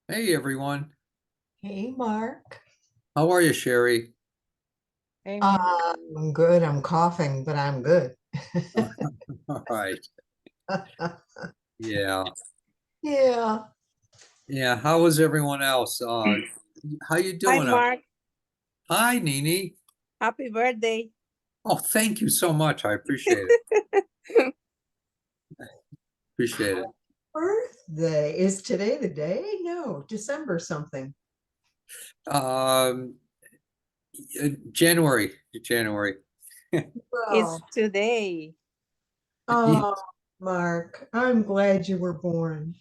Hey everyone. Hey, Mark. How are you, Sherry? Hey, Mark. I'm good. I'm coughing, but I'm good. All right. Yeah. Yeah. Yeah. How is everyone else? How you Hi, doing? Mark. Hi, Nini. Happy birthday. Oh, thank you so much. I appreciate it. Appreciate it. Birthday. Is today the day? No, December something. Um, January. January. It's Well, today. oh, Mark, I'm glad you were born.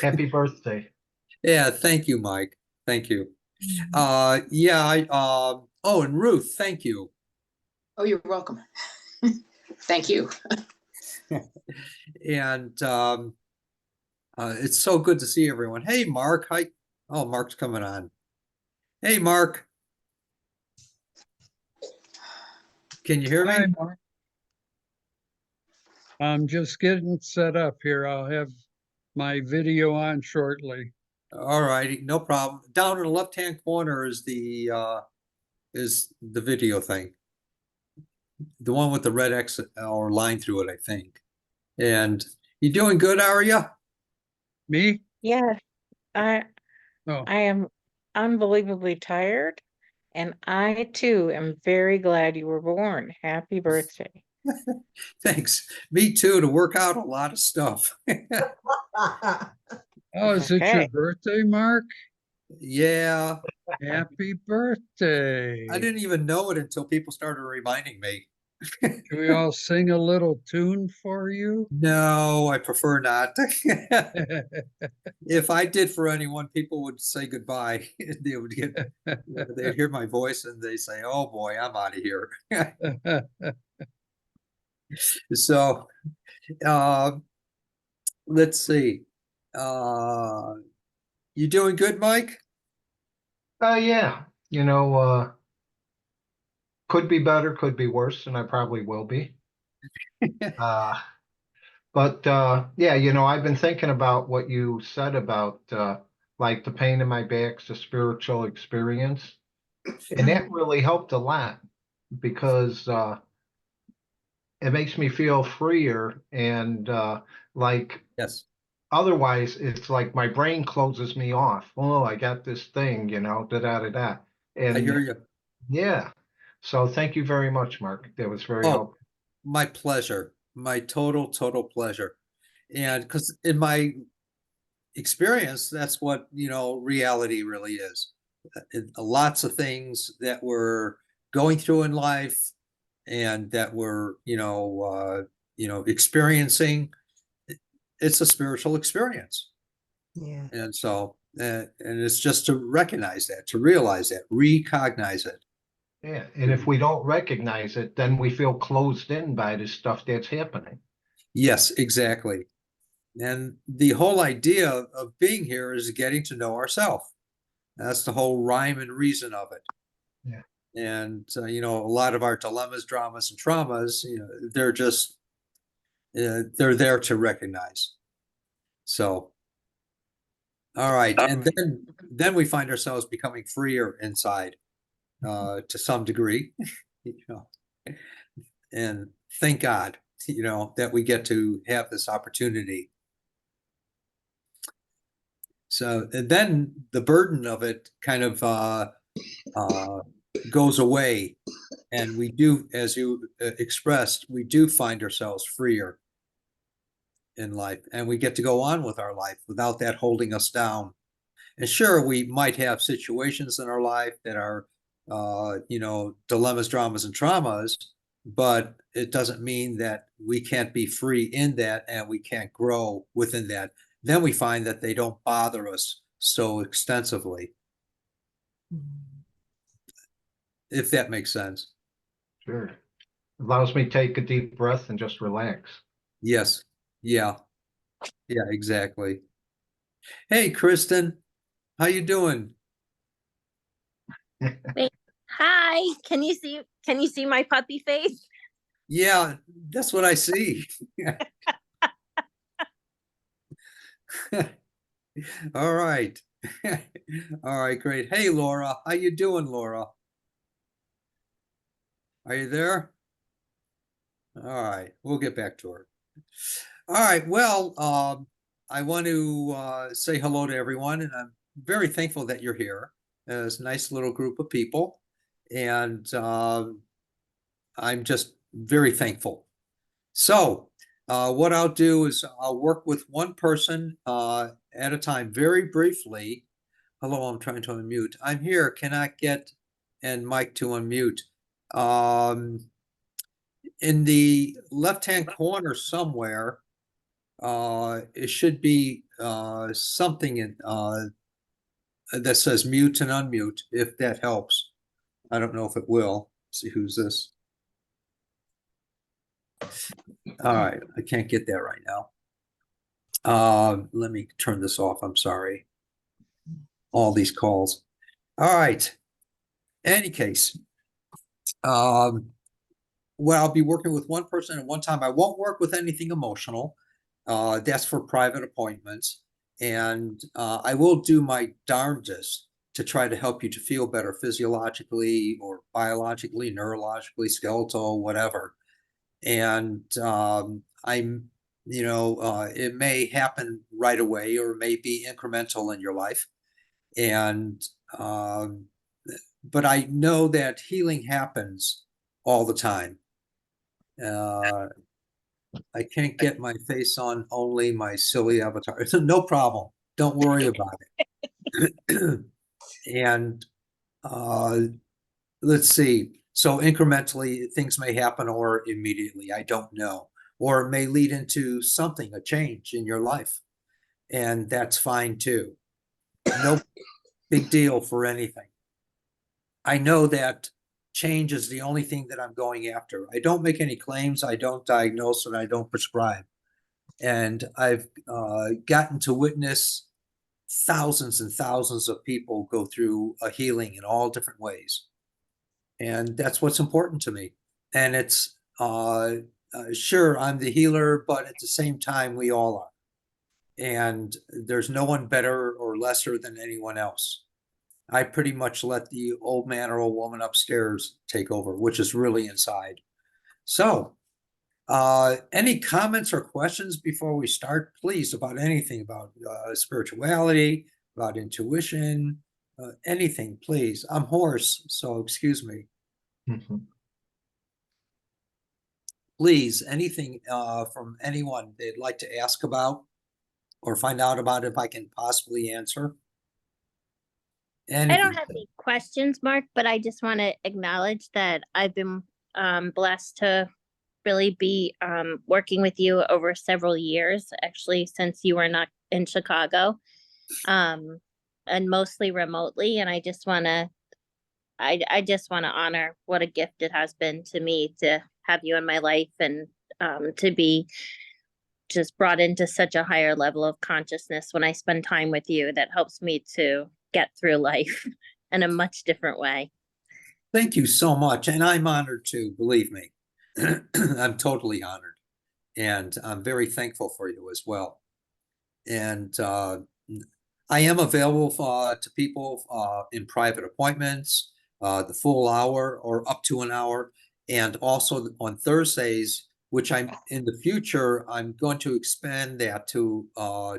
Happy birthday. Yeah, thank you, Mike. Thank you. Mhm. Yeah, oh, and Ruth, thank you. Oh, you're welcome. Thank you. And it's so good to see everyone. Hey, Mark. Hi. Oh, Mark's coming on. Hey, Mark. Can you hear Hi, me? Mark. I'm just getting set up here. I'll have my video on shortly. All righty, no problem. Down in the left-hand corner is the video thing. The one with the red X or line through it, I think. And you doing good, are you? Me? Yes, I Oh, I am unbelievably tired, and I too am very glad you were born. Happy birthday. Thanks. Me too, to work out a lot of stuff. oh, is it your Okay. birthday, Mark? Yeah, Happy I birthday. didn't even know it until people started reminding me. Should we all sing a little tune for you? No, I prefer not. If I did for anyone, people would say goodbye. They would get, they'd hear my voice and they say, "Oh boy, I'm out of here." So, uh, let's see. Uh, you doing good, Mike? Yeah, you know, could be better, could be worse, and I probably will be. Uh, but yeah, I've been thinking about what you said about like the pain in my back's a spiritual experience, and that really helped a lot because it makes me feel freer and like Yes, otherwise, it's like my brain closes me off. Oh, I got this thing, da da da da. I hear And you. yeah, so thank you very much, Mark. That was very Oh, helpful. my pleasure. My total pleasure. And because in my experience, that's what, reality really is. Lots of things that we're going through in life and that we're, experiencing. It's a spiritual experience. Yeah. And so, and it's just to recognize that, to realize that, recognize it. Yeah, and if we don't recognize it, then we feel closed in by the stuff that's happening. Yes, exactly. And the whole idea of being here is getting to know ourselves. That's the whole rhyme and reason of it. Yeah. And, a lot of our dilemmas, dramas, and traumas, they're just, they're there to recognize. So, all right. And then we find ourselves becoming freer inside, to some degree, you know, and thank God, that we get to have this opportunity. So, and then the burden of it kind of uh, goes away. And we do, as you expressed, we do find ourselves freer in life and we get to go on with our life without that holding us down. And sure, we might have situations in our life that are, dilemmas, dramas, and traumas, but it doesn't mean that we can't be free in that and we can't grow within that. Then we find that they don't bother us so extensively, if that makes sense. Sure. Allows me to take a deep breath and just relax. Yes. Yeah. Yeah, exactly. Hey, Kristen, how you doing? Wait, hi. Can you see my puppy face? Yeah, that's what I see. All right. All right, great. Hey, Laura, how you doing, Laura? Are you there? All right, we'll get back to her. All right, well, I want to say hello to everyone, and I'm very thankful that you're here. It's a nice little group of people, and I'm just very thankful. So, what I'll do is I'll work with one person at a time, very briefly. Hello, I'm trying to unmute. I'm here, cannot get and mic to unmute. In the left-hand corner somewhere, it should be something that says mute and unmute, if that helps. I don't know if it will. Let's see, who's this? All right, I can't get that right now. Let me turn this off. I'm sorry. All these calls. All right. Any case, well, I'll be working with one person at one time. I won't work with anything emotional. That's for private appointments. And I will do my darndest to try to help you to feel better physiologically or biologically, neurologically, skeletal, whatever. And it may happen right away or it may be incremental in your life. And but I know that healing happens all the time. I can't get my face on only my silly avatar. No problem. Don't worry about it. And let's see. So incrementally, things may happen or immediately. I don't know. Or it may lead into something, a change in your life. And that's fine too. No big deal for anything. I know that change is the only thing that I'm going after. I don't make any claims, I don't diagnose, and I don't prescribe. And I've gotten to witness thousands and thousands of people go through a healing in all different ways. And that's what's important to me. And it's sure, I'm the healer, but at the same time, we all are. And there's no one better or lesser than anyone else. I pretty much let the old man or old woman upstairs take over, which is really inside. So, any comments or questions before we start, please, about anything about spirituality, about intuition, anything, please. I'm hoarse, so excuse me. Mhm. Please, anything from anyone they'd like to ask about or find out about if I can possibly answer. I don't Anything. have any questions, Mark, but I just want to acknowledge that I've been blessed to really be working with you over several years, actually, since you were not in Chicago, and mostly remotely. And I just want to honor what a gift it has been to me to have you in my life and to be just brought into such a higher level of consciousness when I spend time with you. That helps me to get through life in a much different way. Thank you so much. And I'm honored too, believe me. I'm totally honored. And I'm very thankful for you as well. And I am available to people in private appointments, the full hour or up to an hour. And also on Thursdays, which I'm in the future, I'm going to expand that to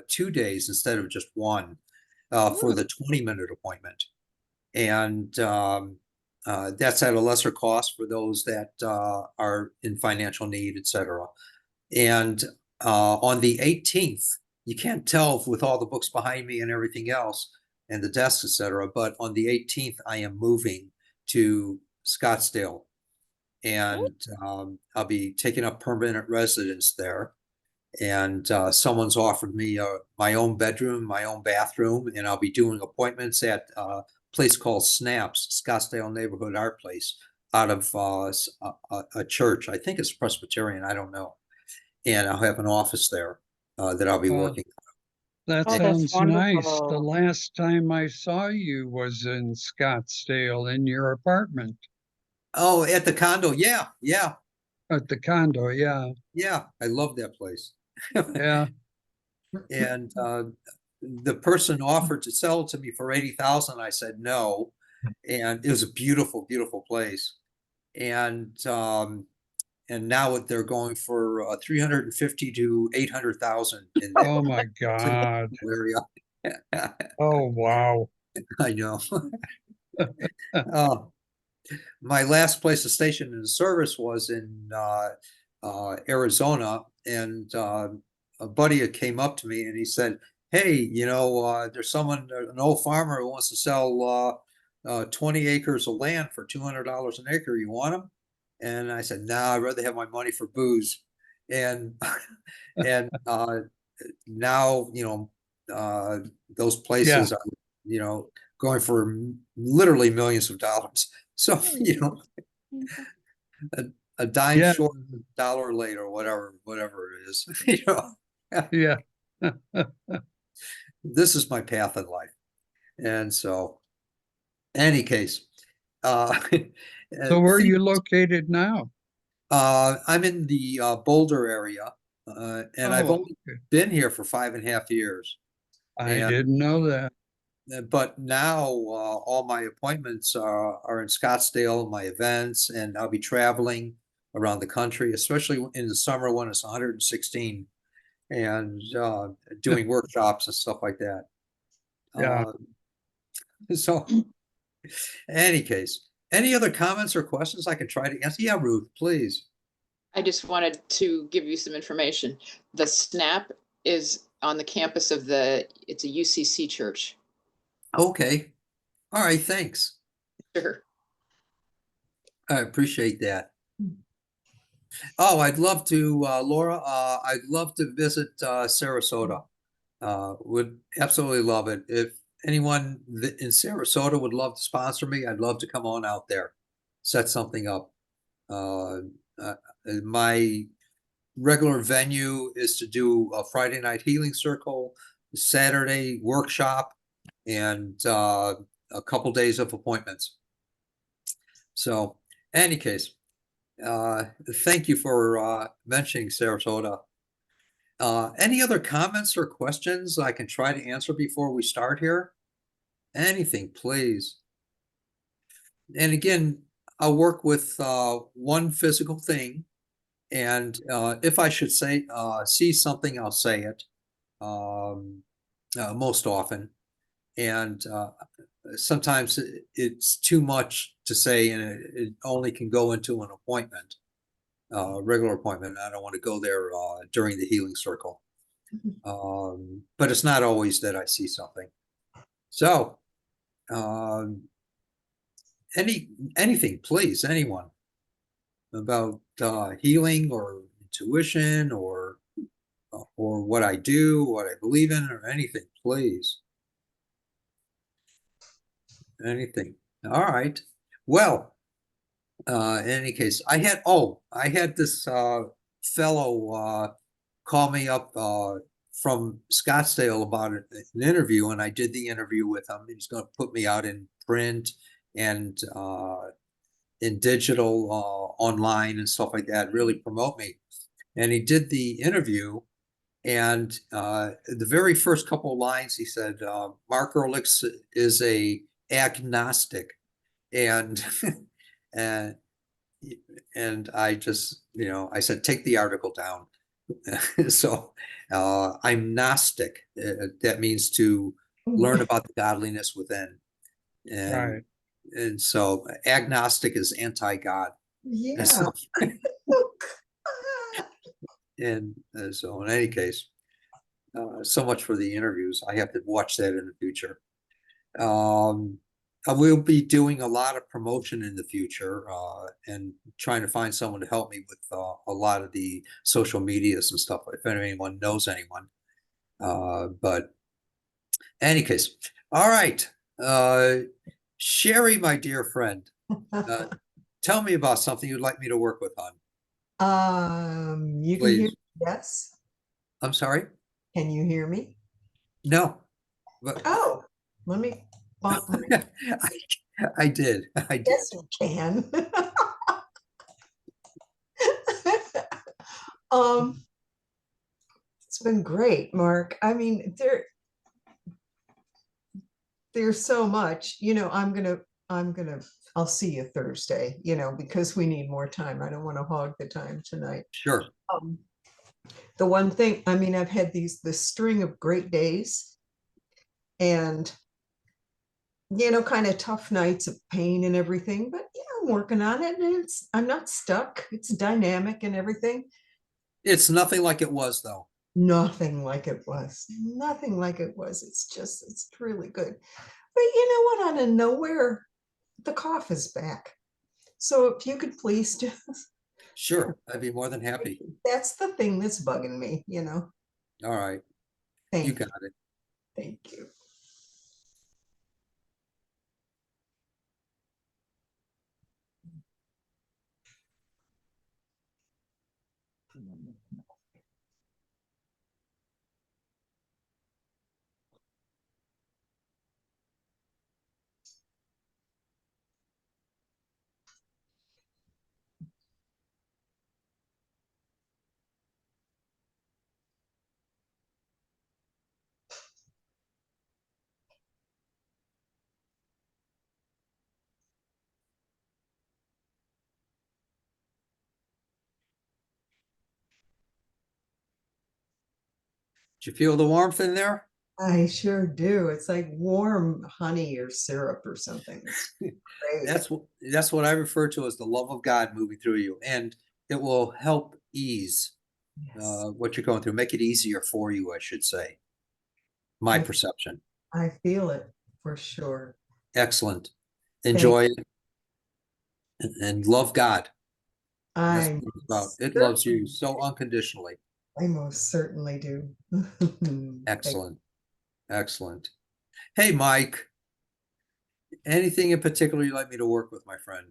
2 days instead of just one for the 20-minute appointment. And that's at a lesser cost for those that are in financial need, etc. And on the 18th, you can't tell with all the books behind me and everything else and the desks, etc. But on the 18th, I am moving to Scottsdale, and I'll be taking up permanent residence there. And someone's offered me my own bedroom, my own bathroom, and I'll be doing appointments at a place called Snaps, Scottsdale Neighborhood Art Place, out of a church. I think it's Presbyterian. I don't know. And I'll have an office there that I'll be working. That Oh, that's sounds nice. The wonderful. last time I saw you was in Scottsdale in your apartment Oh, at the condo. Yeah, yeah, at the condo. Yeah, yeah. I love that place. yeah. And the person offered to sell it to me for 80,000. I said no, and it was a beautiful, beautiful place. And now they're going for 350 to 800,000 in that Oh my God. area. Oh, wow. I know. Uh, my last place of station in the service was in Arizona, and a buddy came up to me and he said, "Hey, there's someone, an old farmer who wants to sell 20 acres of land for $200 an acre. You want them?" And I said, "Nah, I'd rather have my money for booze." And and now those places are going for literally millions of dollars. So a dime Yeah. short, a dollar late, or whatever it is. Yeah. This is my path in life. And so, any case, So where are you located now? I'm in the Boulder area, and I've Oh, only okay. been here for 5.5 years. I And didn't know that. but now all my appointments are in Scottsdale, my events, and I'll be traveling around the country, especially in the summer when it's 116, and doing workshops and stuff like that. Yeah. So, any case, any other comments or questions I can try to answer? Yeah, Ruth, please. I just wanted to give you some information. The SNAP is on the campus of it's a UCC church. Okay. All right. Thanks. Sure. I appreciate that. Oh, I'd love to, Laura, I'd love to visit Sarasota. Would absolutely love it. If anyone in Sarasota would love to sponsor me, I'd love to come on out there, set something up. My regular venue is to do a Friday night healing circle, Saturday workshop, and a couple days of appointments. So, any case, thank you for mentioning Sarasota. Any other comments or questions I can try to answer before we start here? Anything, please. And again, I'll work with one physical thing, and if I should see something, I'll say it most often. And sometimes it's too much to say, and it only can go into an appointment, regular appointment. I don't want to go there during the healing circle. But it's not always that I see something. So, anything, please, anyone about healing or intuition or what I do, what I believe in, or anything, please. Anything. All right. Well, in any case, I had this fellow call me up from Scottsdale about an interview, and I did the interview with him. He's going to put me out in print and in digital, online and stuff like that, really promote me. And he did the interview, and the very first couple of lines, he said, Mark Earlix is a agnostic. And and I just, I said, take the article down. So I'm Gnostic. That means to learn about the godliness within. And, Right. and so agnostic is anti-God. Yeah. So, so in any case, so much for the interviews. I have to watch that in the future. I will be doing a lot of promotion in the future and trying to find someone to help me with a lot of the social medias and stuff, if anyone knows anyone. But in any case, all right. Sherry, my dear friend, tell me about something you'd like me to work with on. You can hear Please. me? Yes. I'm sorry? Can you hear me? No. But Oh, let me bump my. I did. Yes, you can. It's been great, Mark. I mean, there's so much, I'll see you Thursday, because we need more time. I don't want to hog the time tonight. Sure. Um, the one thing, I mean, I've had this string of great days and, kind of tough nights of pain and everything, but I'm working on it and I'm not stuck. It's dynamic and everything. It's nothing like it was, though. Nothing like it was. Nothing like it was. It's really good. But you know what? Out of nowhere, the cough is back. So if you could please just, Sure, I'd be more than happy. that's the thing that's bugging me, All right, you Thank you. got it. Thank you. Did you feel the warmth in there? I sure do. It's like warm honey or syrup or something. It's great. That's what I refer to as the love of God moving through you, and it will help ease Yes. what you're going through, make it easier for you, I should say. My I- perception. I feel it for sure. Excellent. Enjoy it and love God. That's I what it's about. It loves you so unconditionally. I most certainly do. Excellent. Excellent. Hey, Mike, anything in particular you'd like me to work with, my friend?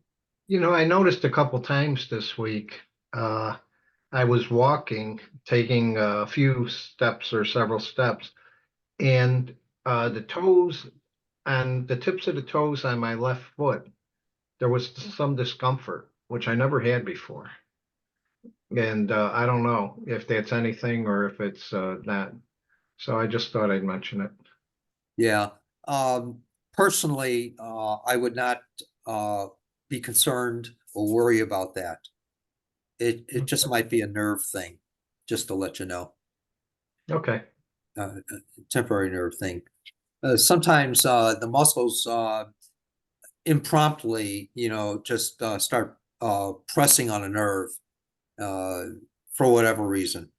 I noticed a couple times this week, I was walking, taking a few steps or several steps, and the toes and the tips of the toes on my left foot, there was some discomfort, which I never had before. And I don't know if that's anything or if it's not. So I just thought I'd mention it. Yeah. Personally, I would not be concerned or worry about that. It just might be a nerve thing, just to let you know, Okay. a temporary nerve thing. Sometimes the muscles impromptly, just start pressing on a nerve for whatever reason.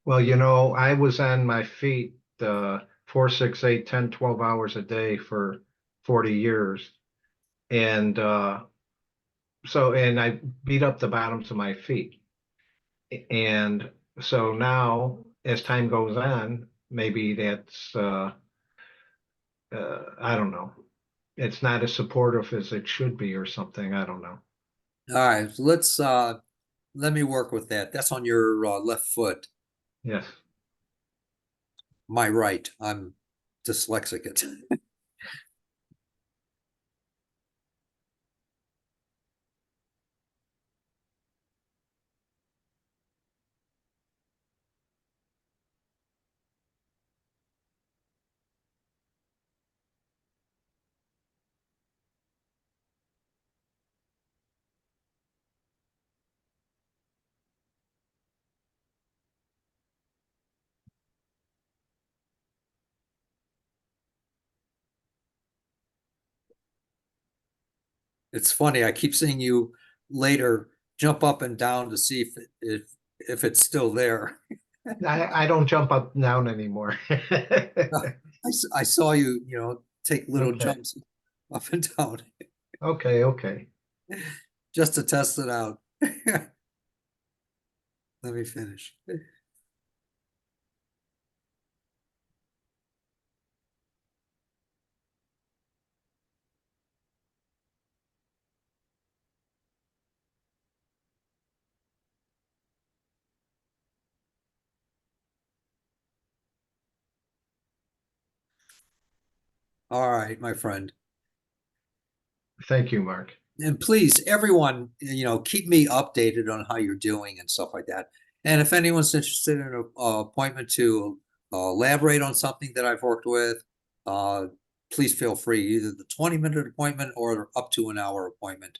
Well, I was on my feet 4, 6, 8, 10, 12 hours a day for 40 years. And and I beat up the bottoms of my feet. And so now, as time goes on, maybe that's, I don't know. It's not as supportive as it should be or something. I don't know. All right, let me work with that. That's on your left foot. Yes. My right. I'm dyslexic. It's funny. I keep seeing you later jump up and down to see if it's still there. I don't jump up and down anymore. I saw you, take little Okay. jumps up and down Okay, okay. just to test it out. Let me finish. All right, my friend. Thank you, Mark. And please, everyone, keep me updated on how you're doing and stuff like that. And if anyone's interested in an appointment to elaborate on something that I've worked with, please feel free, either the 20-minute appointment or up to an hour appointment.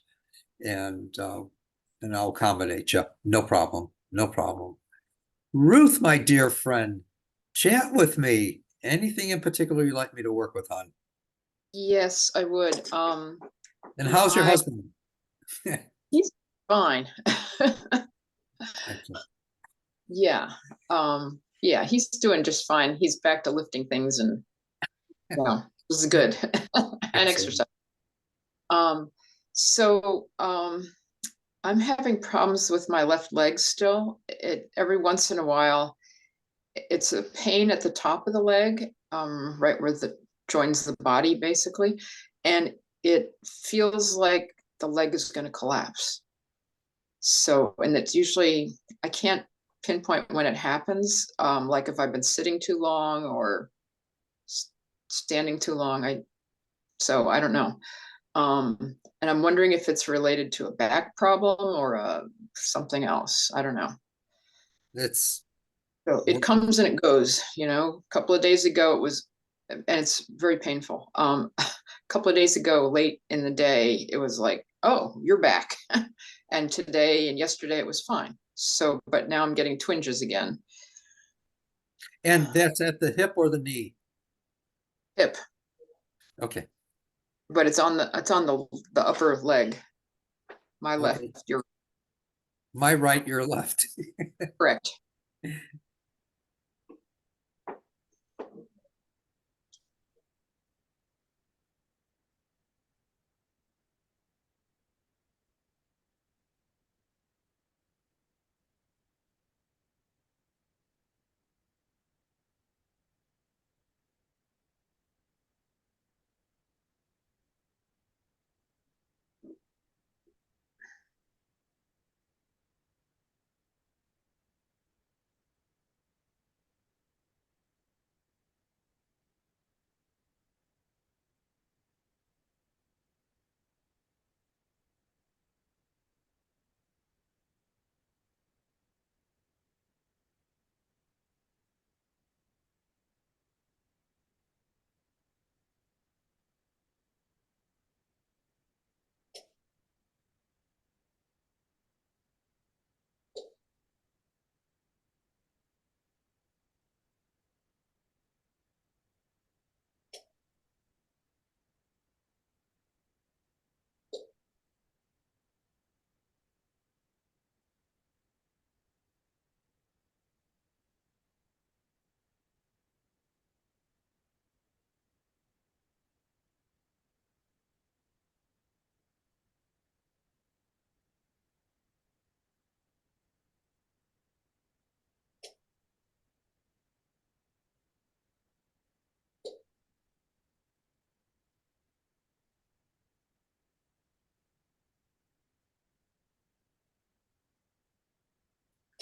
And I'll accommodate you. No problem. No problem. Ruth, my dear friend, chat with me. Anything in particular you'd like me to work with on? Yes, I would. And how's your my- husband? He's fine. Excellent. Yeah. Yeah, he's doing just fine. He's back to lifting things and this is good. And Excellent. exercise. I'm having problems with my left leg still. Every once in a while, it's a pain at the top of the leg, right where the joins the body, basically. And it feels like the leg is going to collapse. So, and it's usually, I can't pinpoint when it happens. Like if I've been sitting too long or standing too long, so I don't know. And I'm wondering if it's related to a back problem or something else. I don't know. So it comes and it goes, a couple of days ago it was, and it's very painful. A couple of days ago, late in the day, it was like, oh, you're back. And today and yesterday it was fine. So, but now I'm getting twinges again. And that's at the hip or the knee? Hip. Okay. But it's on the upper leg. My left, Okay. your My right, your left. correct.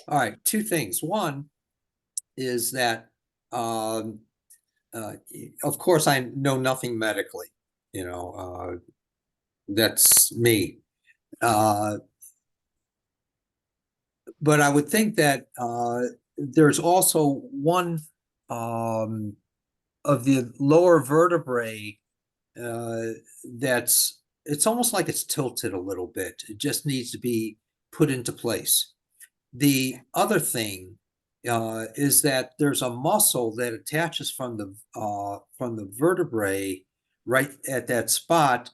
All right, two things. One is that, of course, I know nothing medically. That's me. But I would think that there's also one of the lower vertebrae it's almost like it's tilted a little bit. It just needs to be put into place. The other thing is that there's a muscle that attaches from the vertebrae right at that spot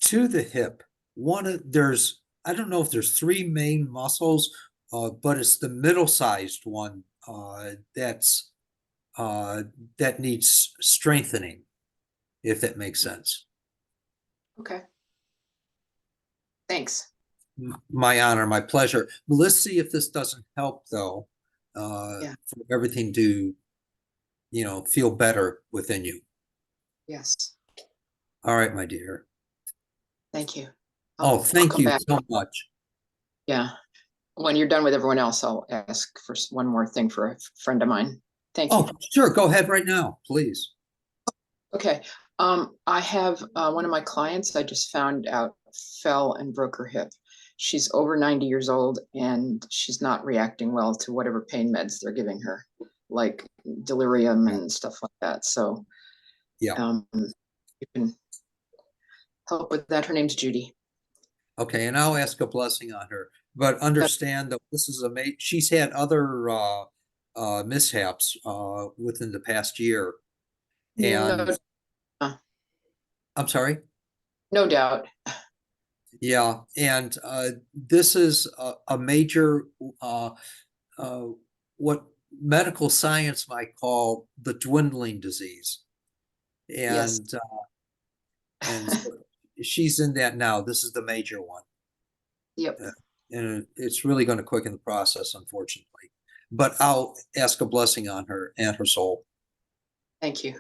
to the hip. I don't know if there's three main muscles, but it's the middle-sized one that needs strengthening, if that makes sense. Okay. Thanks. My honor, my pleasure. Well, let's see if this doesn't help, though, Yeah. for everything to, feel better within you. Yes. All right, my dear. Thank you. Oh, I'll thank come you back. so much. Yeah. When you're done with everyone else, I'll ask for one more thing for a friend of mine. Thank you. Oh, sure. Go ahead right now, please. Okay. I have one of my clients I just found out fell and broke her hip. She's over 90 years old and she's not reacting well to whatever pain meds they're giving her, like delirium and stuff like that. So Yeah. You can help with that. Her name's Judy. Okay, and I'll ask a blessing on her, but understand that this is she's had other mishaps within the past year. And No, I'm sorry. no doubt. Yeah, and this is a major uh, what medical science might call the dwindling disease. Yes. And so she's in that now. This is the major one. Yep. And it's really going to quicken the process, unfortunately. But I'll ask a blessing on her and her soul. Thank you.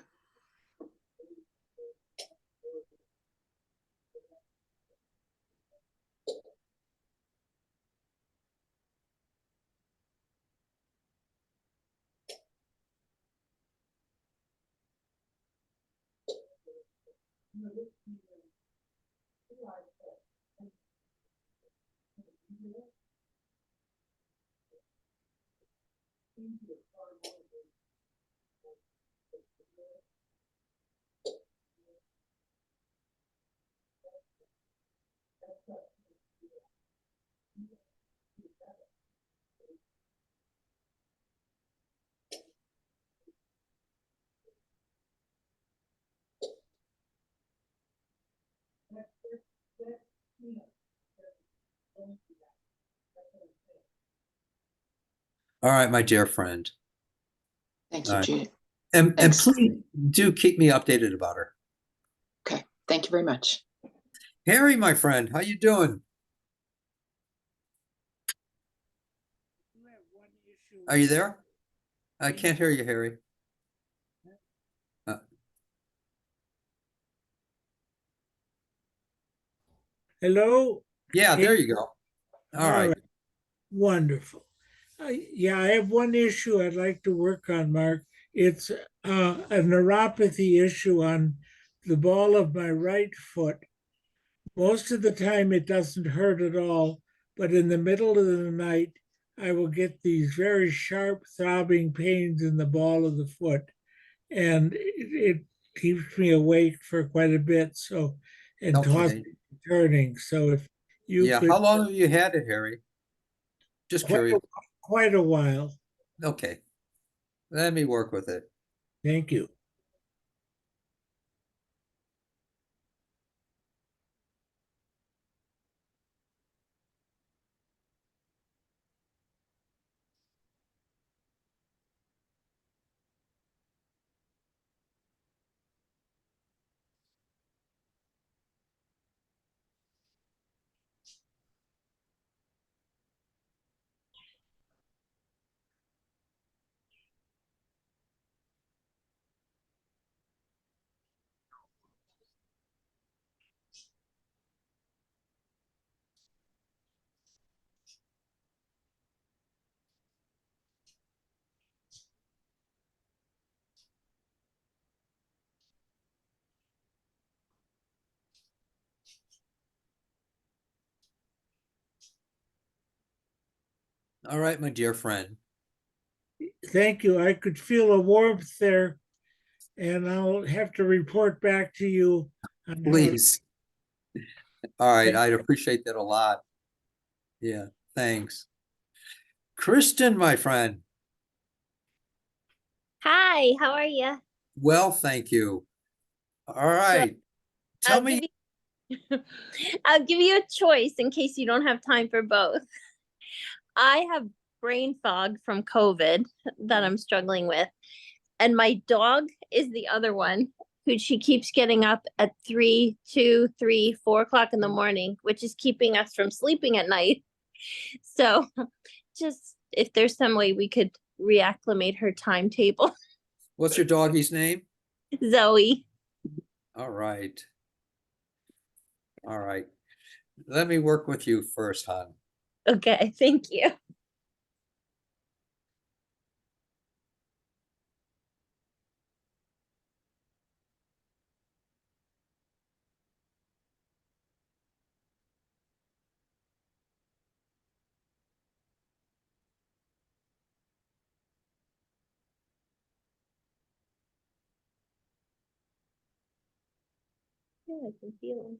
All right, my dear friend. Thank All you, right. Judy. And Thanks. please do keep me updated about her. Okay. Thank you very much. Harry, my friend, how you doing? Are you there? I can't hear you, Harry. Hello? Yeah, there you go. All right. Wonderful. Yeah, I have one issue I'd like to work on, Mark. It's a neuropathy issue on the ball of my right foot. Most of the time, it doesn't hurt at all, but in the middle of the night, I will get these very sharp, throbbing pains in the ball of the foot, and it keeps me awake for quite a bit. So, and tossing, Okay. turning. So, if you Yeah. could, How long have you had it, Harry? Just quite curious. quite a while. Okay. Let me work with it. Thank you. All right, my dear friend. Thank you. I could feel a warmth there, and I'll have to report back to you on how. Please. All right. I'd appreciate that a lot. Yeah. Thanks. Kristen, my friend. Hi, how are you? Well, thank you. All right. Tell I'll me. give you I'll give you a choice in case you don't have time for both. I have brain fog from COVID that I'm struggling with, and my dog is the other one who she keeps getting up at 3, 2, 3, 4 o'clock in the morning, which is keeping us from sleeping at night. So just if there's some way we could reacclimate her timetable. What's your doggy's name? Zoe. All right. All right. Let me work with you first, hon. Okay, thank you. I can feel them.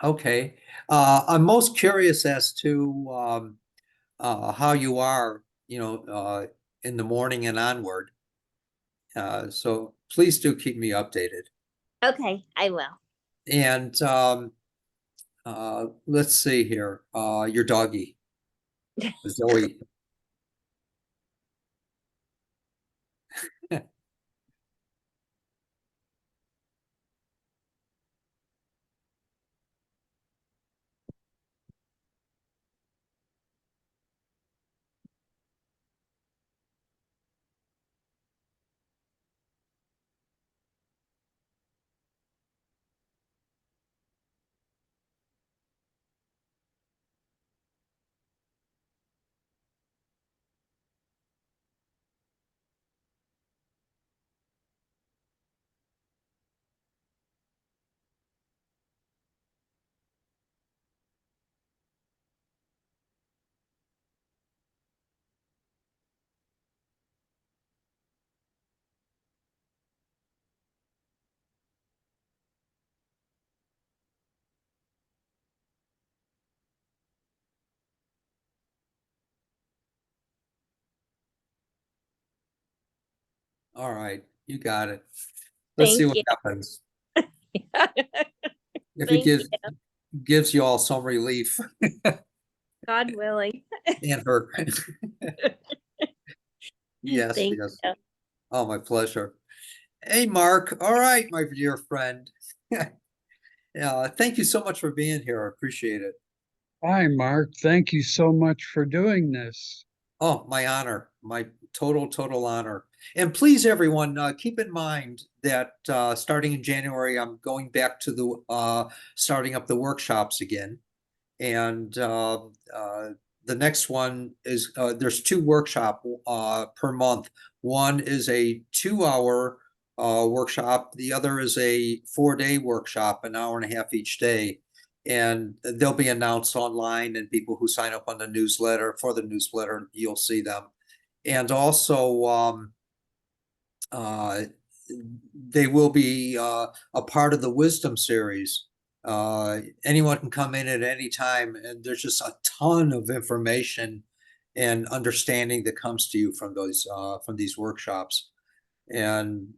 Okay. I'm most curious as to how you are, in the morning and onward. So please do keep me updated. Okay, I will. And let's see here. Your doggy, Zoe. All right, you got it. Let's see Thank what you. happens. If it Thank you. gives you all some relief God willing. and her. Yes, Thank yes. you. Oh, my pleasure. Hey, Mark. All right, my dear friend. Thank you so much for being here. I appreciate it. Hi, Mark. Thank you so much for doing this. Oh, my honor, my total honor. And please, everyone, keep in mind that starting in January, I'm going back to the starting up the workshops again. And the next one is there's two workshop per month. One is a 2 hour workshop. The other is a 4 day workshop, an hour and a half each day. And they'll be announced online, and people who sign up on the newsletter for the newsletter, you'll see them. And also, uh, they will be a part of the wisdom series. Anyone can come in at any time, and there's just a ton of information and understanding that comes to you from these workshops. And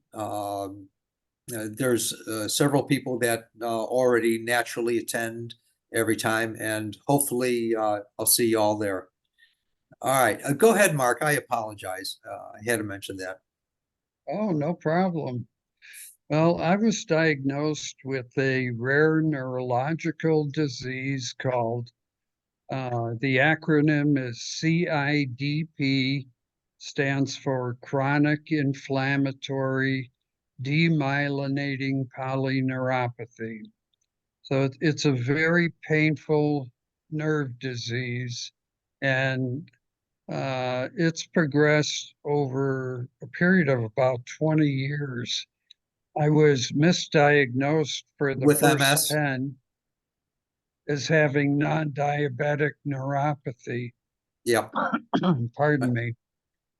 there's several people that already naturally attend every time, and hopefully I'll see you all there. All right, go ahead, Mark. I apologize. I had to mention that. Oh, no problem. Well, I was diagnosed with a rare neurological disease called, the acronym is CIDP, stands for chronic inflammatory demyelinating polyneuropathy. So it's a very painful nerve disease, and it's progressed over a period of about 20 years. I was misdiagnosed for the With first MS? 10 as having non-diabetic neuropathy. Yeah. Pardon me.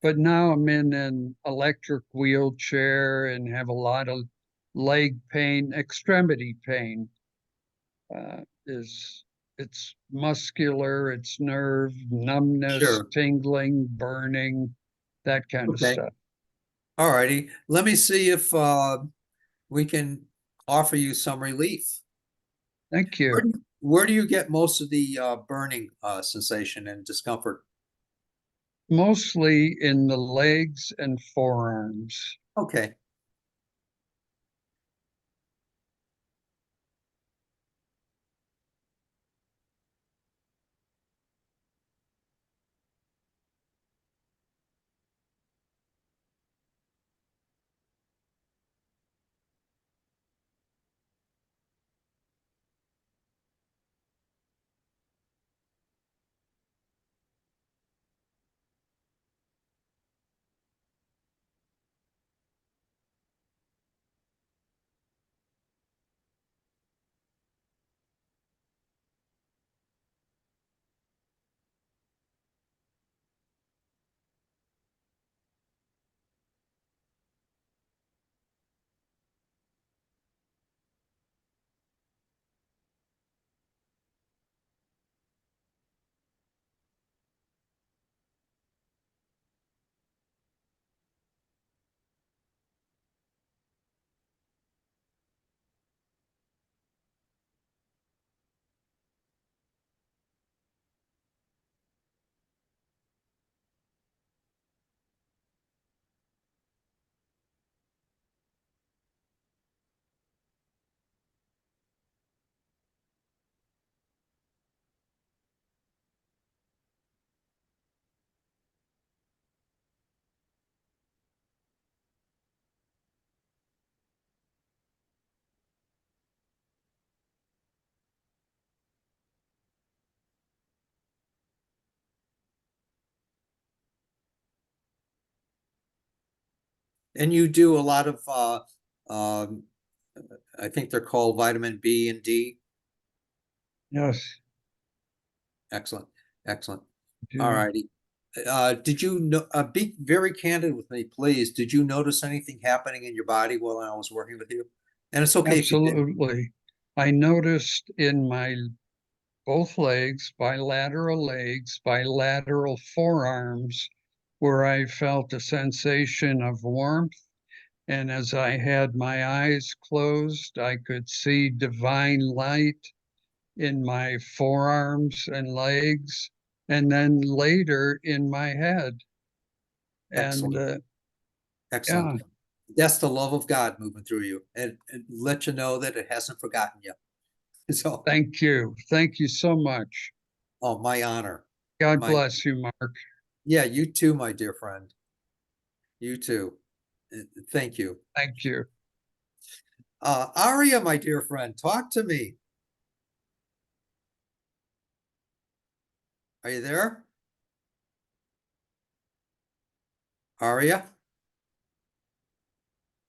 But now I'm in an electric wheelchair and have a lot of leg pain, extremity pain. Is it's muscular, it's nerve, numbness, Sure. tingling, burning, that kind of Okay. stuff. All righty. Let me see if we can offer you some relief. Thank Where you. do where do you get most of the burning sensation and discomfort? Mostly in the legs and forearms. Okay. And you do a lot of, I think they're called vitamin B and D. Yes. Excellent, excellent. do. All righty. Did you know, be very candid with me, please. Did you notice anything happening in your body while I was working with you? And it's okay if you didn't. Absolutely. I noticed in my both legs, bilateral forearms, where I felt a sensation of warmth. And as I had my eyes closed, I could see divine light in my forearms and legs, and then later in my head. And Excellent, yeah, excellent. That's the love of God moving through you, and let you know that it hasn't forgotten you. So, thank you. Thank you so much. oh, my honor. God My, bless you, Mark. yeah, you too, my dear friend. You too. Thank you. Thank you. Aria, my dear friend, talk to me. Are you there? Aria?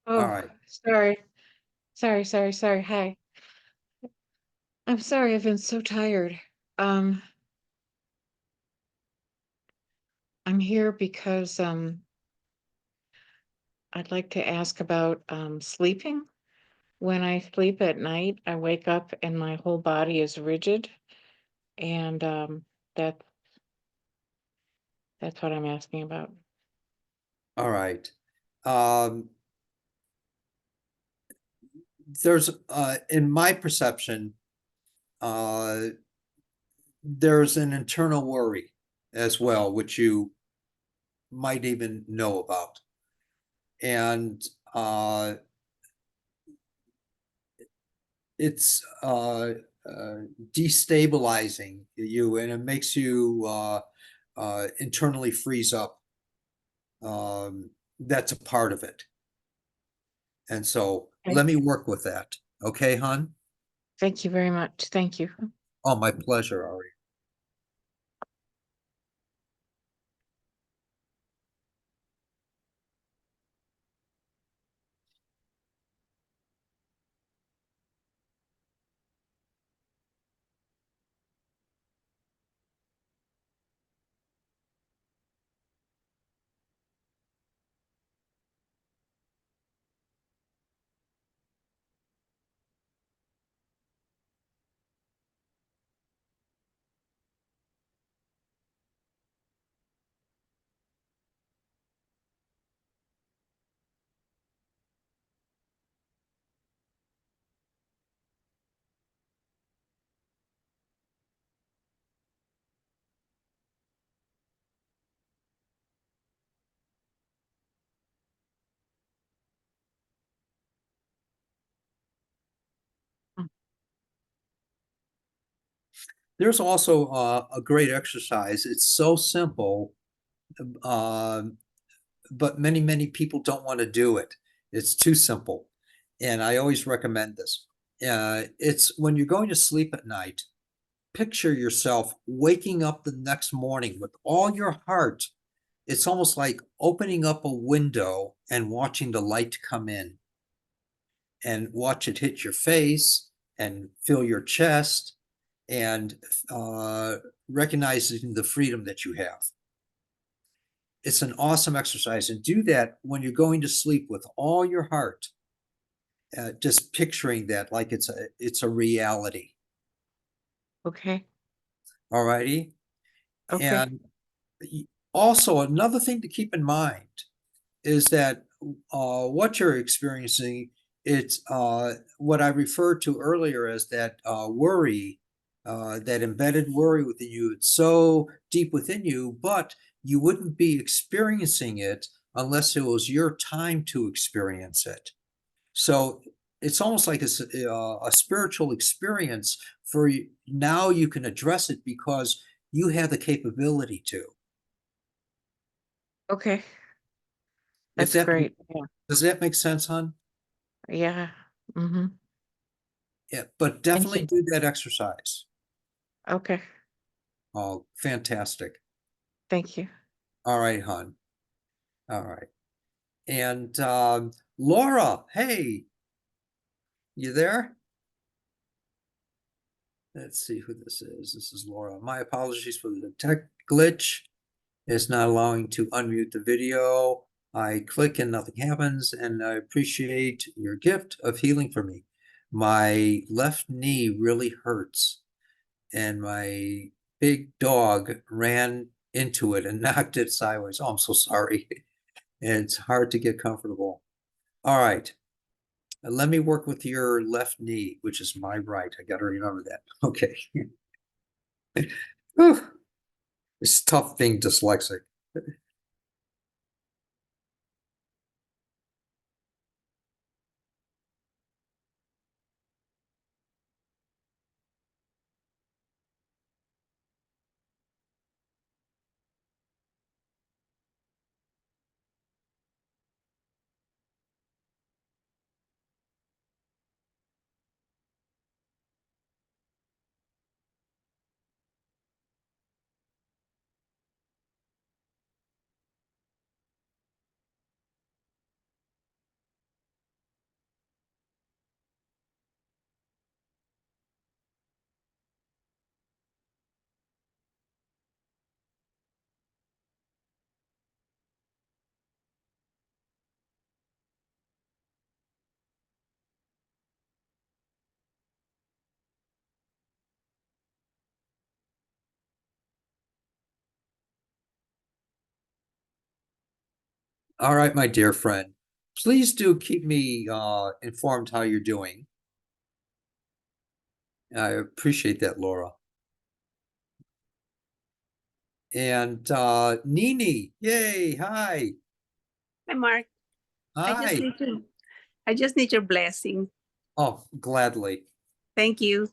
All Oh, right. sorry. Hi. I'm sorry, I've been so tired. Um, I'm here because I'd like to ask about sleeping. When I sleep at night, I wake up and my whole body is rigid, and that that's what I'm asking about. All right. Um, there's, in my perception, uh, there's an internal worry as well, which you might even know about. And it's destabilizing you, and it makes you internally freeze up. That's a part of it. And so Okay. let me work with that. Okay, hon? Thank you very much. Thank you. Oh, my pleasure, Ari. There's also a great exercise. It's so simple, um, but many people don't want to do it. It's too simple. And I always recommend this. It's when you're going to sleep at night, picture yourself waking up the next morning with all your heart. It's almost like opening up a window and watching the light come in, and watch it hit your face and fill your chest, and recognizing the freedom that you have. It's an awesome exercise, and do that when you're going to sleep with all your heart, just picturing that like it's a reality. Okay. All righty. Okay. And also another thing to keep in mind is that what you're experiencing, it's what I referred to earlier as that worry, that embedded worry within you. It's so deep within you, but you wouldn't be experiencing it unless it was your time to experience it. So it's almost like it's a spiritual experience for you. Now you can address it because you have the capability to. Okay. If That's that great. Yeah. does that make sense, hon? Yeah. Mm-hmm. Yeah, but Thank definitely you. do that exercise. Okay. Oh, fantastic. Thank you. All right, hon. All right. And Laura, hey, you there? Let's see who this is. This is Laura. My apologies for the tech glitch. It's not allowing to unmute the video. I click and nothing happens, and I appreciate your gift of healing for me. My left knee really hurts, and my big dog ran into it and knocked it sideways. Oh, I'm so sorry. It's hard to get comfortable. All right. Let me work with your left knee, which is my right. I got to remember that. Okay. Whew. It's tough being dyslexic. All right, my dear friend. Please do keep me informed how you're doing. I appreciate that, Laura. And Nini, yay, hi. Hi, Mark. Hi. I just need your blessing. Oh, gladly. Thank you.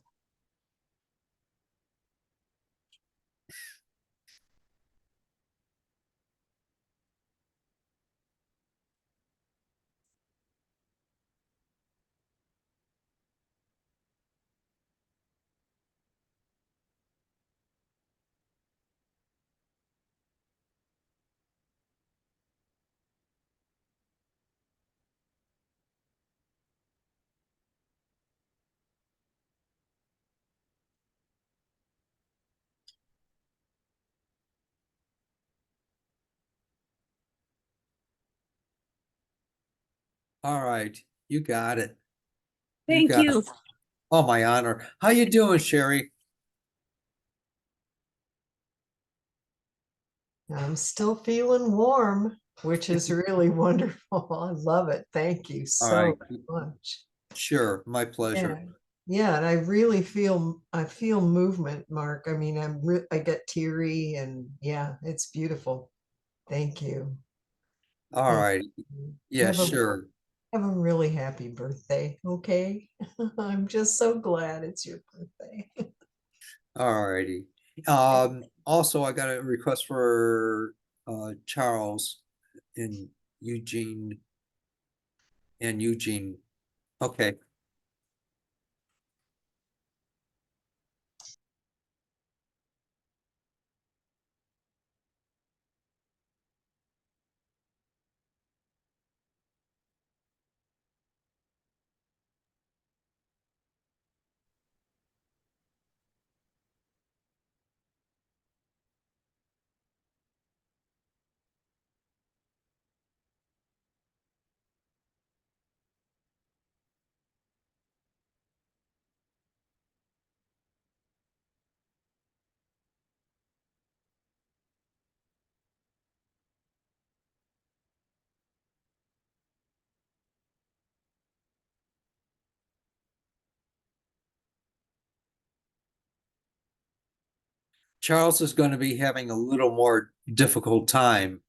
All right, you got it. Thank got you. it. Oh, my honor. How you doing, Sherry? I'm still feeling warm, which is really wonderful. I love it. Thank you All so right. much. Sure, my pleasure. Yeah. Yeah, and I really feel movement, Mark. I mean, I get teary and yeah, it's beautiful. Thank you. All Thank right. you. Yeah, sure. Have a really happy birthday, okay? I'm just so glad it's your birthday. All righty. Also, I got a request for Charles and Eugene and Eugene. Okay. Charles is going to be having a little more difficult time,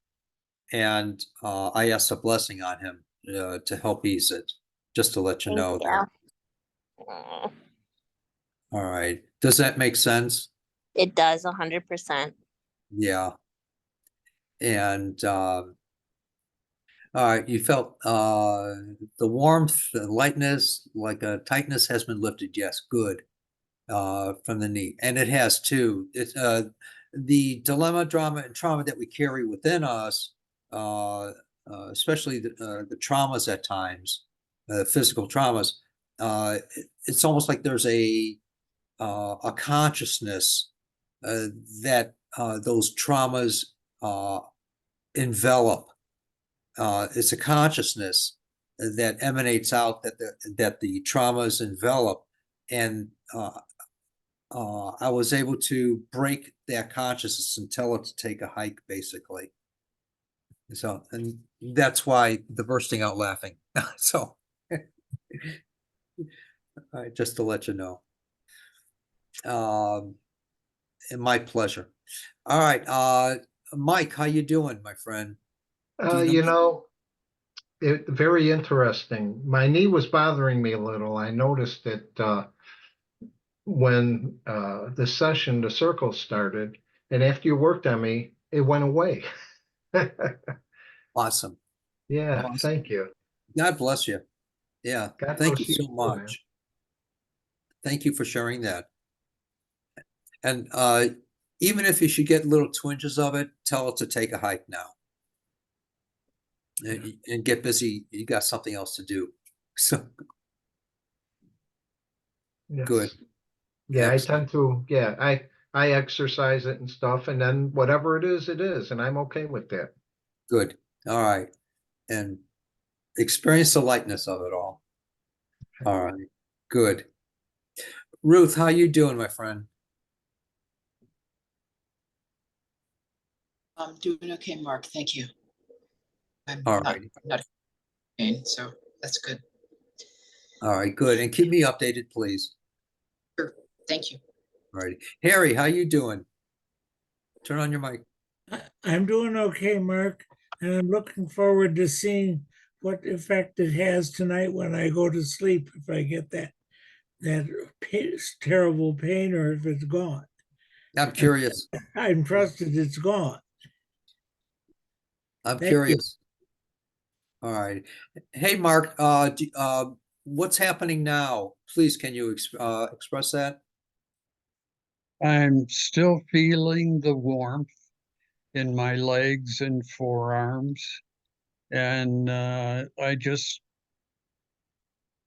and I asked a blessing on him to help ease it, just to let you Thank know you. there. Mm, All right. Does that make sense? It does 100%. Yeah. And all right, you felt the warmth, the lightness, like a tightness has been lifted. Yes, good. From the knee, and it has too. It's the dilemma, drama, and trauma that we carry within us especially the traumas at times, physical traumas, it's almost like there's a consciousness that those traumas envelop. It's a consciousness that emanates out that the traumas envelop, and I was able to break that consciousness and tell it to take a hike, basically. So, and that's why the bursting out laughing. So, just to let you know. And my pleasure. All right, Mike, how you doing, my friend? Do You know, very interesting. My knee was bothering me a little. I noticed it when the session, the circle started, and after you worked on me, it went away. Awesome. Yeah, Awesome. thank you. God bless you. Yeah, God thank you bless you so too, man. much. Thank you for sharing that. And even if you should get little twinges of it, tell it to take a hike now. And get busy. You got something else to do. So Yes. good. Yeah, Excellent. I exercise it and stuff, and then whatever it is, and I'm okay with that. Good. All right. And experience the lightness of it all. All right. Good. Ruth, how you doing, my friend? I'm doing okay, Mark. Thank you. I'm All not, right. not in pain, so that's good. All right, good. And keep me updated, please. Sure. Thank you. All right. Harry, how you doing? Turn on your mic. I'm doing okay, Mark, and I'm looking forward to seeing what effect it has tonight when I go to sleep, if I get that terrible pain or if it's gone. I'm curious. I'm trusted it's gone. I'm Thank you. curious. All right. Hey, Mark, what's happening now? Please, can you express that? I'm still feeling the warmth in my legs and forearms. And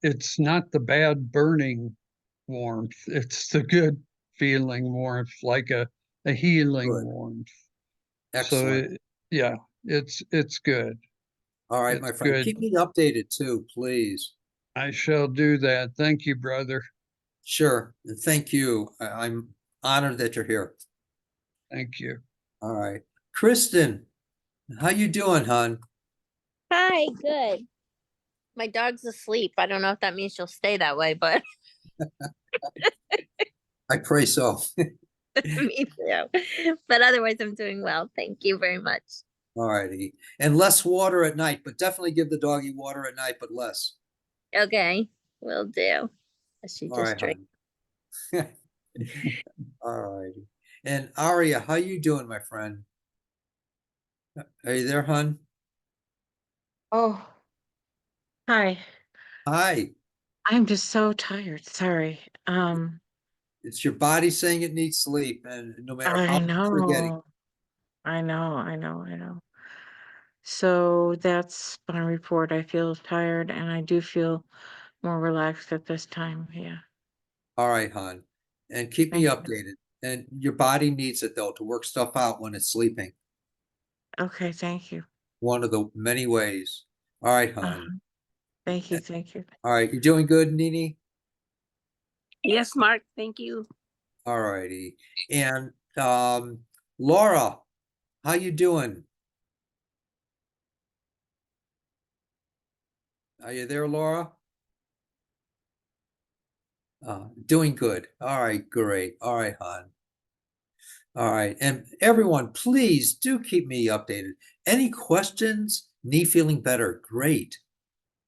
it's not the bad burning warmth. It's the good feeling warmth, like a healing Good. warmth. Excellent. So yeah, it's good. All right, It's my friend. good. Keep me updated too, please. I shall do that. Thank you, brother. Sure. And thank you. I'm honored that you're here. Thank you. All right. Kristen, how you doing, hon? Hi, good. My dog's asleep. I don't know if that means she'll stay that way, but I pray so. me too. But otherwise, I'm doing well. Thank you very much. All righty. And less water at night, but definitely give the doggy water at night, but less. Okay, will do. She All just right, drank. hon. All righty. And Aria, how you doing, my friend? Are you there, hon? Oh, hi. Hi. I'm just so tired. Sorry. It's your body saying it needs sleep, and no matter how I much you're getting. know. I know. So that's my report. I feel tired and I do feel more relaxed at this time. Yeah. All right, hon. And keep me Thank you. updated. And your body needs it though to work stuff out when it's sleeping. Okay, thank you. One of the many ways. All right, hon. Thank you. All right, you doing good, Nini? Yes, Mark, thank you. All righty. And Laura, how you doing? Are you there, Laura? Doing good. All right, great. All right, hon. All right. And everyone, please do keep me updated. Any questions? Knee feeling better? Great.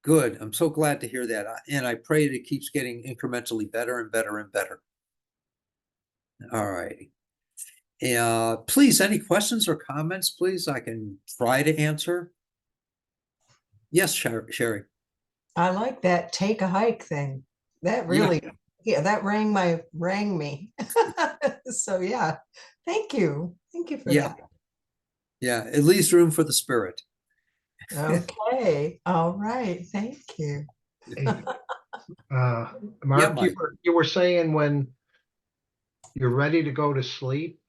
Good. I'm so glad to hear that. And I pray that it keeps getting incrementally better and better and better. All righty. Please, any questions or comments, please? I can try to answer. Yes, Sherry. I like that take a hike thing. That really, yeah, that rang me. So yeah, thank you. Thank you for Yeah. that. Yeah, it leaves room for the spirit. Okay, all right, thank you. Hey, Mark, Mike. you were saying when you're ready to go to sleep,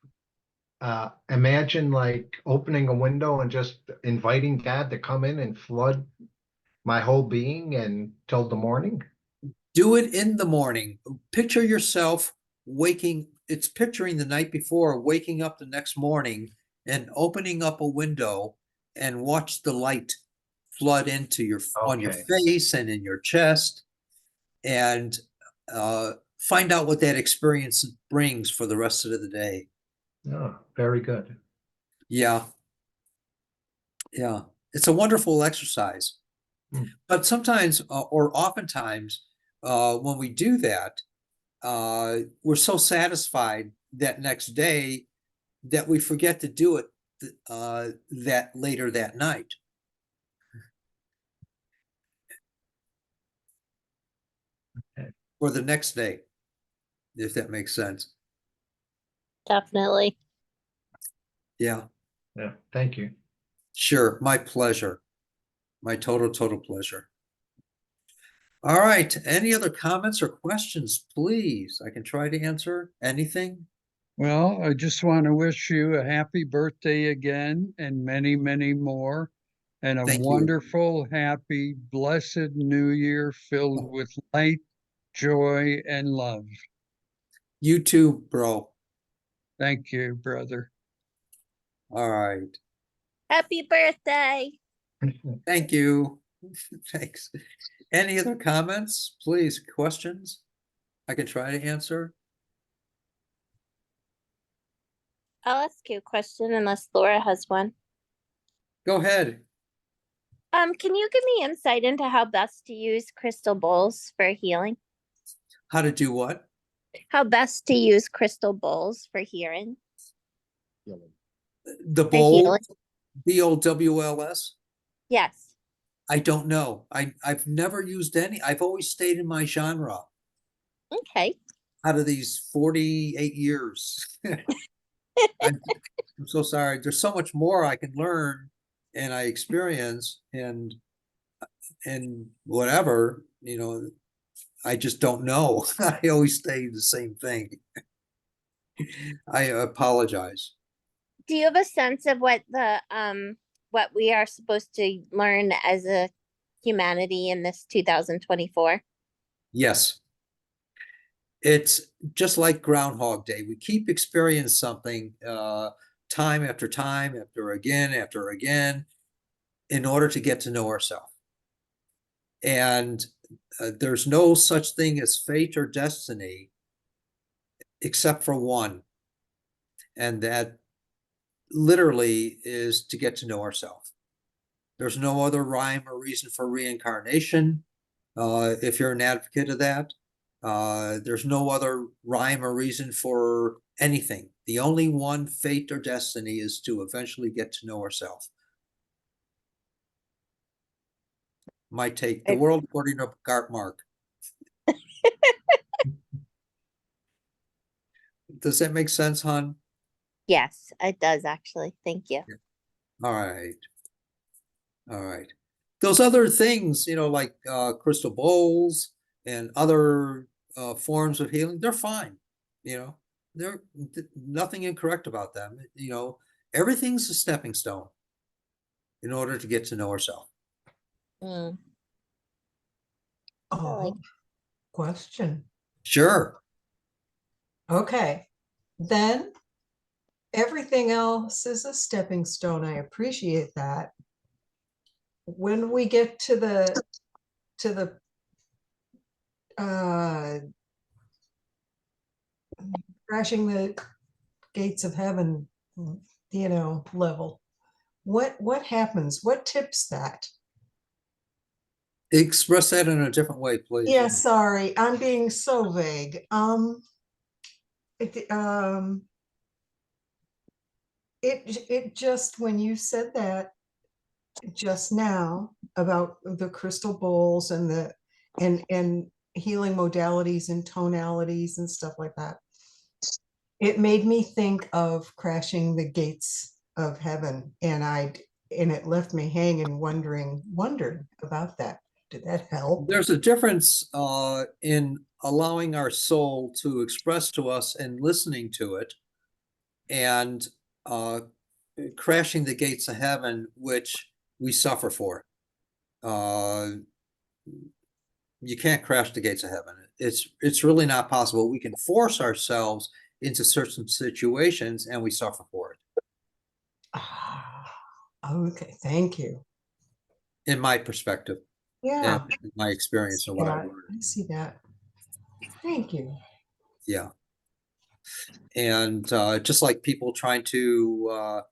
imagine like opening a window and just inviting God to come in and flood my whole being until the morning. Do it in the morning. Picture yourself waking, it's picturing the night before, waking up the next morning and opening up a window and watch the light flood into on your Okay. face and in your chest, and find out what that experience brings for the rest of the day. Oh, very good. Yeah. Yeah. It's a wonderful exercise. Hmm. But sometimes, or oftentimes, when we do that, we're so satisfied that next day that we forget to do it that later that night. Okay. Or the next day, if that makes sense. Definitely. Yeah, Yeah, thank you. sure. My pleasure. My total pleasure. All right. Any other comments or questions, please? I can try to answer anything. Well, I just want to wish you a happy birthday again and many, many more. And a Thank you. wonderful, happy, blessed new year filled with light, joy, and love. You too, bro. Thank you, brother. All right. Happy birthday. Thank you. Thanks. Any other comments, please? Questions I can try to answer? I'll ask you a question unless Laura has one. Go ahead. Can you give me insight into how best to use crystal bowls for healing? How to do what? How best to use crystal bowls for hearing? The For bowl, healing? BOWLS? Yes. I don't know. I've never used any. I've always stayed in my genre Okay. out of these 48 years. I'm so sorry. There's so much more I can learn and I experience and whatever, I just don't know. I always say the same thing. I apologize. Do you have a sense of what we are supposed to learn as a humanity in this 2024? Yes. It's just like Groundhog Day. We keep experiencing something time after again, in order to get to know ourselves. And there's no such thing as fate or destiny except for one. And that literally is to get to know ourselves. There's no other rhyme or reason for reincarnation. If you're an advocate of that, there's no other rhyme or reason for anything. The only one fate or destiny is to eventually get to know ourselves. My take, the world according to Mark. Does that make sense, hon? Yes, it does actually. Thank you. All right. All right. Those other things, like crystal bowls and other forms of healing, they're fine. They're nothing incorrect about them. Everything's a stepping stone in order to get to know ourselves. Mm. Oh, question. Sure. Okay, then everything else is a stepping stone. I appreciate that. When we get to the crashing the gates of heaven, level, what happens? What tips that? Express that in a different way, please. Yeah, sorry, I'm being so vague. It just, when you said that just now about the crystal bowls and and healing modalities and tonalities and stuff like that, it made me think of crashing the gates of heaven, and and it left me hanging, wondering about that. Did that help? There's a difference in allowing our soul to express to us and listening to it, and crashing the gates of heaven, which we suffer for. You can't crash the gates of heaven. It's really not possible. We can force ourselves into certain situations, and we suffer for it. Ah, okay, thank you. In my perspective, Yeah, and my experience, and what I yeah, learned. I see that. Thank you. Yeah. And just like people trying to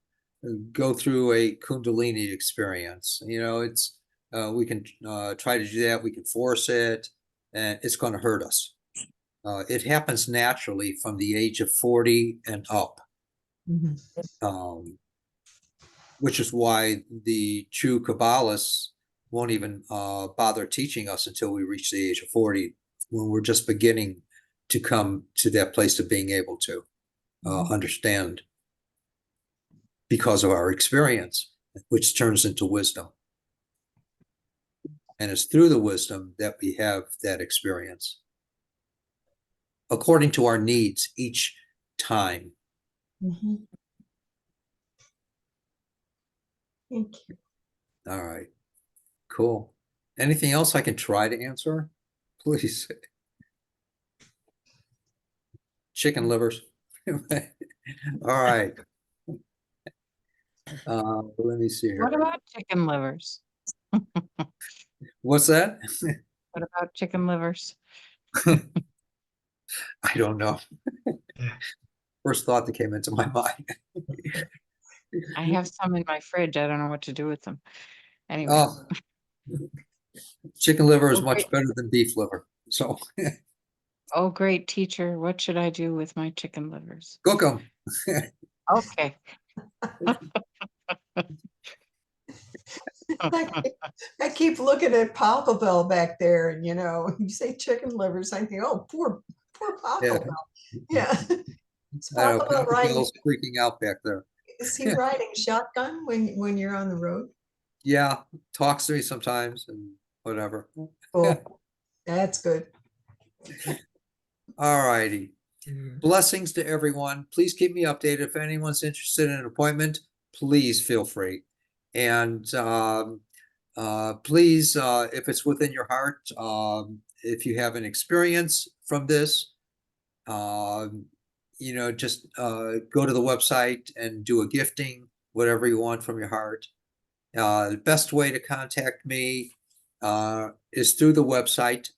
go through a Kundalini experience, it's we can try to do that. We can force it, and it's going to hurt us. It happens naturally from the age of 40 and up, Mhm. Which is why the true Kabbalists won't even bother teaching us until we reach the age of 40, when we're just beginning to come to that place of being able to understand because of our experience, which turns into wisdom. And it's through the wisdom that we have that experience, according to our needs each time. Mhm. Thank you. All right, cool. Anything else I can try to answer? Please. Chicken livers. All right. Let me see here. What about chicken livers? What's that? What about chicken livers? I don't know. First thought that came into my mind. I have some in my fridge. I don't know what to do with them. Anyway. Oh, chicken liver is Oh, much great. better than beef liver. So Oh, great teacher. What should I do with my chicken livers? cook them. Okay. I keep looking at Papa Bell back there, and you say chicken livers, I think, oh, poor Papa Yeah. Bell. Yeah. Is I know, Papa Bell Papa riding? Bell's freaking out back there. Is he riding shotgun when you're on the road? Yeah, talks to me sometimes and whatever. Cool. That's good. All righty. Blessings to everyone. Please keep me updated. If anyone's interested in an appointment, please feel free. And please, if it's within your heart, if you have an experience from this, just go to the website and do a gifting, whatever you want from your heart. The best way to contact me is through the website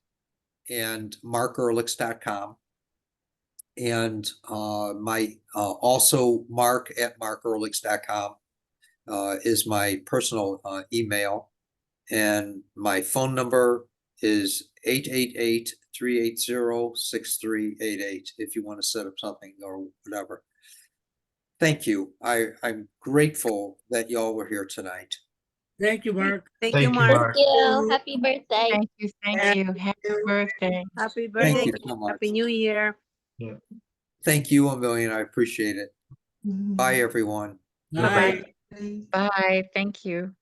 and markearlix.com. And my also mark@markearlix.com is my personal email. And my phone number is 888-380-6388 if you want to set up something or whatever. Thank you. I'm grateful that y'all were here tonight. Thank you, Mark. Thank Thank you, you, Mark. Mark. Thank you. Happy birthday. Thank you. Thank you. Happy birthday. Happy Thank birthday. you so much. Happy New Year. Thank you a million. I appreciate it. Bye, everyone. Bye. Bye-bye. Bye. Thank you.